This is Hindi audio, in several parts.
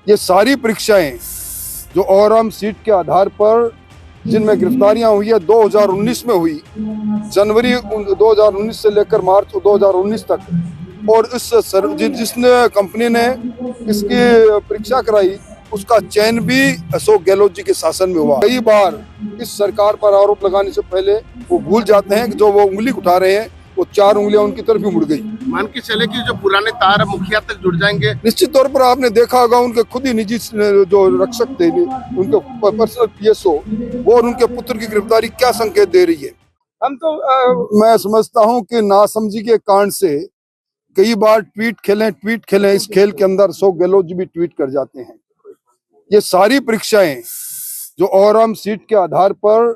ये सारी परीक्षाएं जो ओरम सीट के आधार पर जिनमें गिरफ्तारियां हुई है 2019 में हुई, जनवरी 2019 से लेकर मार्च 2019 तक। और जिसने कंपनी ने इसकी परीक्षा कराई उसका चयन भी अशोक गहलोत जी के शासन में हुआ। कई बार इस सरकार पर आरोप लगाने से पहले वो भूल जाते हैं कि जो वो उंगली उठा रहे हैं वो 4 उंगलियां उनकी तरफ ही मुड़ गई। मान के चले कि जो पुराने तार मुखिया तक जुड़ जाएंगे। निश्चित तौर पर आपने देखा होगा उनके खुद ही निजी जो रक्षक थे, उनके पर्सनल पीएसओ, वो और उनके पुत्र की गिरफ्तारी क्या संकेत दे रही है। हम तो मैं समझता हूं कि नासमझी के कारण से कई बार ट्वीट खेलें इस खेल के अंदर अशोक गहलोत जी भी ट्वीट कर जाते हैं। ये सारी परीक्षाएं जो ओरम सीट के आधार पर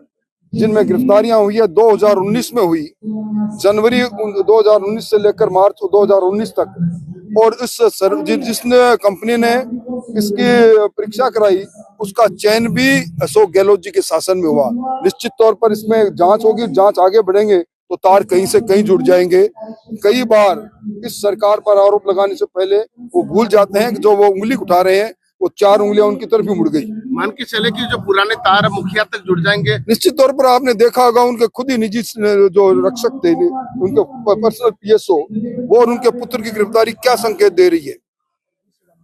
जिनमें गिरफ्तारियां हुई है 2019 में हुई, जनवरी 2019 से लेकर मार्च 2019 तक। और जिसने कंपनी ने इसकी परीक्षा कराई उसका चयन भी अशोक गहलोत जी के शासन में हुआ। निश्चित तौर पर इसमें जांच होगी, जांच आगे बढ़ेंगे तो तार कहीं से कहीं जुड़ जाएंगे। कई बार इस सरकार पर आरोप लगाने से पहले वो भूल जाते हैं कि जो वो उंगली उठा रहे हैं वो 4 उंगलियां उनकी तरफ ही मुड़ गई। मान के चले कि जो पुराने तार मुखिया तक जुड़ जाएंगे। निश्चित तौर पर आपने देखा होगा उनके खुद ही निजी जो रक्षक थे, उनके पर्सनल पीएसओ, वो और उनके पुत्र की गिरफ्तारी क्या संकेत दे रही है।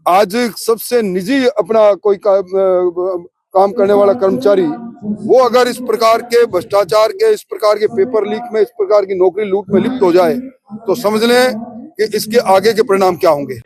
आज सबसे निजी अपना कोई काम करने वाला कर्मचारी वो अगर इस प्रकार के भ्रष्टाचार के, इस प्रकार के पेपर लीक में, इस प्रकार की नौकरी लूट में लिप्त हो जाए तो समझ लें कि इसके आगे के परिणाम क्या होंगे।